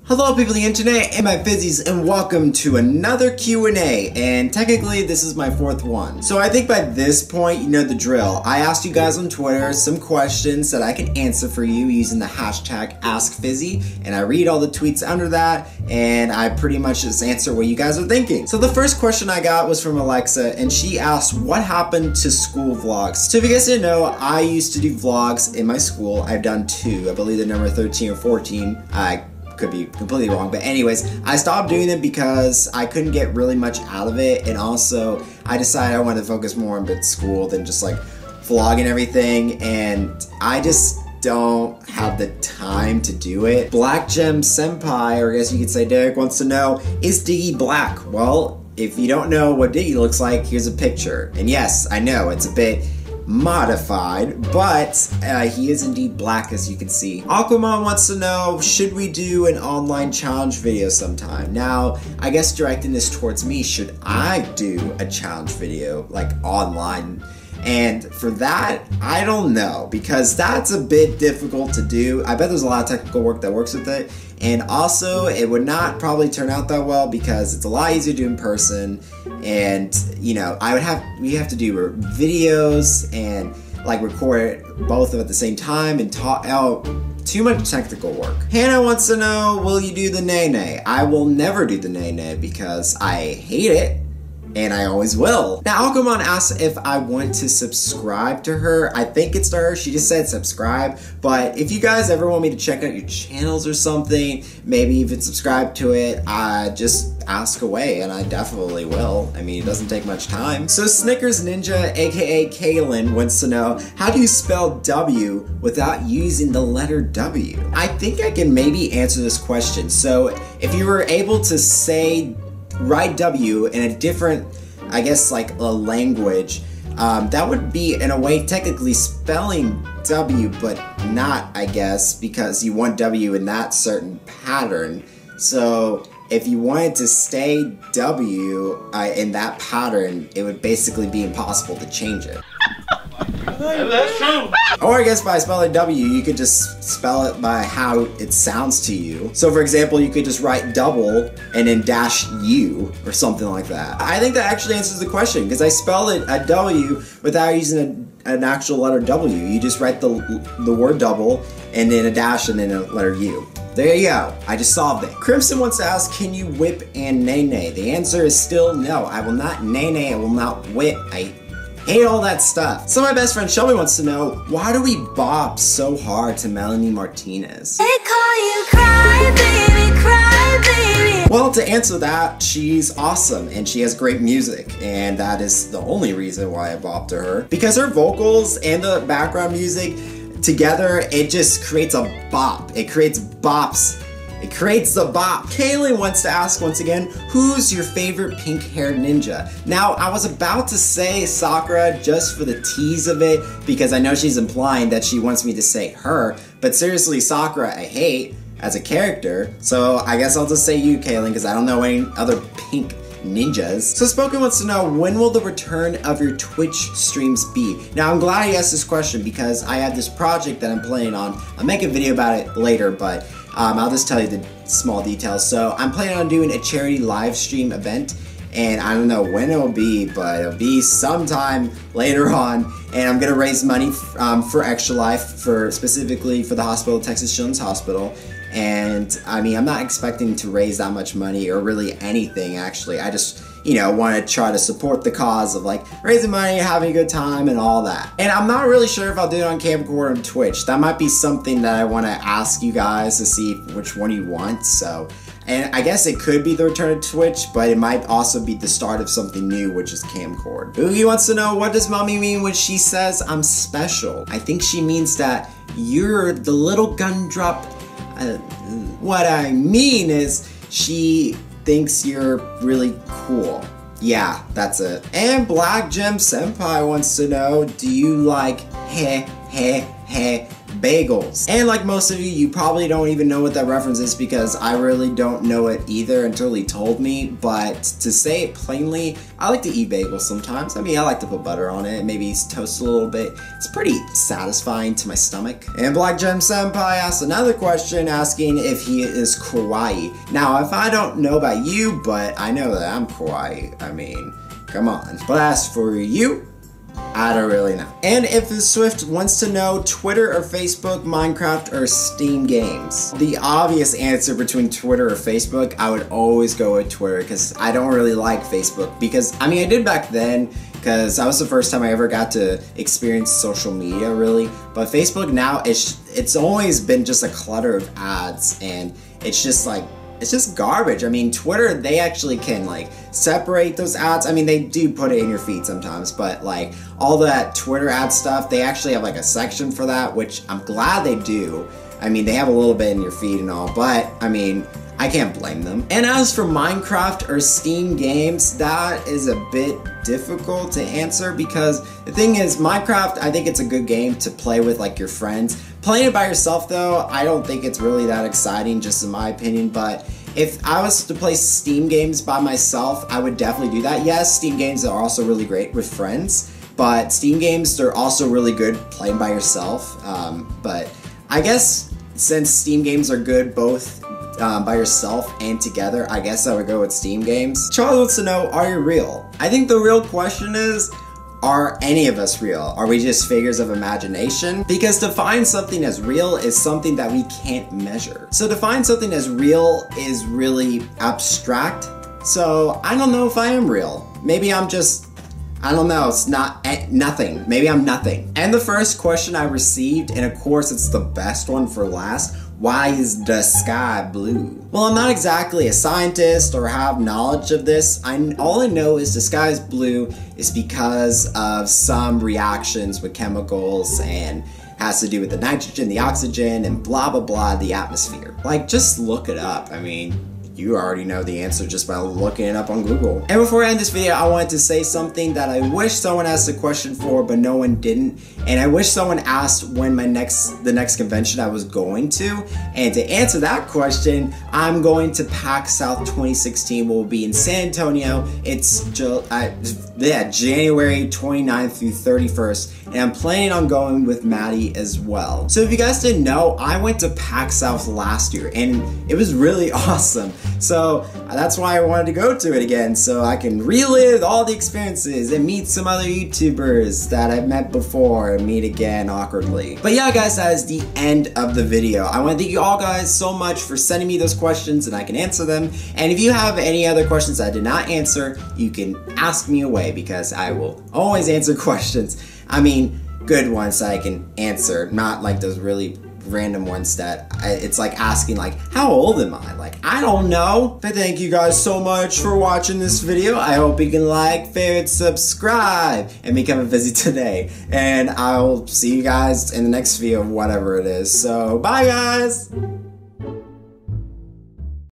Hello people of the internet and my fizzies, and welcome to another Q&A, and technically this is my fourth one. So I think by this point you know the drill. I asked you guys on Twitter some questions that I can answer for you using the hashtag AskFizzy, and I read all the tweets under that and I pretty much just answer what you guys are thinking. So the first question I got was from Alexa, and she asked what happened to school vlogs. So if you guys didn't know, I used to do vlogs in my school. I've done two, I believe the number 13 or 14. I could be completely wrong, but anyways, I stopped doing them because I couldn't get really much out of it, and also I decided I wanted to focus more on school than just like vlogging everything, and I just don't have the time to do it. Black Gem Senpai, or I guess you could say Derek, wants to know, is Diggy black? Well, if you don't know what Diggy looks like, here's a picture. And yes, I know it's a bit modified, but he is indeed black, as you can see. Aquaman wants to know, should we do an online challenge video sometime? Now, I guess directing this towards me, should I do a challenge video, like online? And for that, I don't know, because that's a bit difficult to do. I bet there's a lot of technical work that works with it, and also it would not probably turn out that well because it's a lot easier to do in person, and you know, we have to do videos and like record both of them at the same time and talk out. Too much technical work. Hannah wants to know, will you do the nay-nay? I will never do the nay-nay because I hate it, and I always will. Now, Alcomon asks if I want to subscribe to her. I think it's to her. She just said subscribe. But if you guys ever want me to check out your channels or something, maybe even subscribe to it, just ask away, and I definitely will. I mean, it doesn't take much time. So Snickers Ninja, aka Kaylin, wants to know, how do you spell W without using the letter W? I think I can maybe answer this question. So if you were able to write W in a different, I guess, like a language, that would be in a way technically spelling W, but not, I guess, because you want W in that certain pattern. So if you wanted to stay W in that pattern, it would basically be impossible to change it. That's true. Or I guess by spelling W, you could just spell it by how it sounds to you. So for example, you could just write double and then dash U or something like that. I think that actually answers the question, because I spelled it a W without using an actual letter W. You just write the word double and then a dash and then a letter U. There you go. I just solved it. Crimson wants to ask, can you whip and nay-nay? The answer is still no. I will not nay-nay. I will not whip. I hate all that stuff. So my best friend Shelby wants to know, why do we bop so hard to Melanie Martinez? They call you cry baby. Well, to answer that, she's awesome and she has great music, and that is the only reason why I bop to her. Because her vocals and the background music together, it just creates a bop. It creates bops. It creates the bop. Kaylee wants to ask once again, who's your favorite pink-haired ninja? Now, I was about to say Sakura just for the tease of it, because I know she's implying that she wants me to say her, but seriously, Sakura I hate as a character, so I guess I'll just say you, Kaylee, because I don't know any other pink ninjas. So Spoken wants to know, when will the return of your Twitch streams be? Now, I'm glad he asked this question because I have this project that I'm planning on. I'll make a video about it later, but I'll just tell you the small details. So I'm planning on doing a charity live stream event, and I don't know when it'll be, but it'll be sometime later on, and I'm gonna raise money for Extra Life, specifically for the hospital, Texas Children's Hospital. And I mean, I'm not expecting to raise that much money, or really anything actually. I just, you know, want to try to support the cause of like raising money, having a good time, and all that. And I'm not really sure if I'll do it on camcorder or on Twitch. That might be something that I want to ask you guys to see which one you want. So, and I guess it could be the return of Twitch, but it might also be the start of something new, which is camcorder. Oogie wants to know, what does mommy mean when she says I'm special? I think she means that you're the little gumdrop. What I mean is, she thinks you're really cool. Yeah, that's it. And Black Gem Senpai wants to know, do you like bagels. And like most of you, you probably don't even know what that reference is because I really don't know it either until he told me. But to say it plainly, I like to eat bagels sometimes. I mean, I like to put butter on it, maybe toast a little bit. It's pretty satisfying to my stomach. And Black Gem Senpai asked another question asking if he is kawaii. Now, if I don't know about you, but I know that I'm kawaii, I mean, come on. But as for you, I don't really know. And if Swift wants to know Twitter or Facebook, Minecraft or Steam games, the obvious answer between Twitter or Facebook, I would always go with Twitter because I don't really like Facebook because, I mean, I did back then because that was the first time I ever got to experience social media really, but Facebook now, it's always been just a clutter of ads and it's just like, it's just garbage. I mean, Twitter, they actually can like separate those ads. I mean, they do put it in your feed sometimes, but like all that Twitter ad stuff, they actually have like a section for that, which I'm glad they do. I mean, they have a little bit in your feed and all, but I mean, I can't blame them. And as for Minecraft or Steam games, that is a bit difficult to answer because the thing is, Minecraft, I think it's a good game to play with like your friends. Playing it by yourself though, I don't think it's really that exciting, just in my opinion, but if I was to play Steam games by myself, I would definitely do that. Yes, Steam games are also really great with friends, but Steam games, they're also really good playing by yourself. But I guess since Steam games are good both by yourself and together, I guess I would go with Steam games. Charles wants to know, are you real? I think the real question is, are any of us real? Are we just figures of imagination? Because to find something as real is something that we can't measure. So to find something as real is really abstract. So I don't know if I am real. Maybe I'm just, I don't know, it's not nothing. Maybe I'm nothing. And the first question I received, and of course it's the best one for last, why is the sky blue? Well, I'm not exactly a scientist or have knowledge of this. All I know is the sky is blue is because of some reactions with chemicals and has to do with the nitrogen, the oxygen, and blah blah blah, the atmosphere. Like, just look it up. I mean, you already know the answer just by looking it up on Google. And before I end this video, I wanted to say something that I wish someone asked a question for, but no one didn't. And I wish someone asked when the next convention I was going to. And to answer that question, I'm going to PAX South 2016, will be in San Antonio. It's January 29th through 31st. And I'm planning on going with Maddie as well. So if you guys didn't know, I went to PAX South last year and it was really awesome. So that's why I wanted to go to it again, so I can relive all the experiences and meet some other YouTubers that I've met before and meet again awkwardly. But yeah guys, that is the end of the video. I want to thank you all guys so much for sending me those questions and I can answer them. And if you have any other questions I did not answer, you can ask me away because I will always answer questions. I mean, good ones that I can answer, not like those really random ones that it's like asking like, how old am I? Like, I don't know. But thank you guys so much for watching this video. I hope you can like, favorite, subscribe, and become a Fizzy today. And I'll see you guys in the next video, whatever it is. So, bye guys!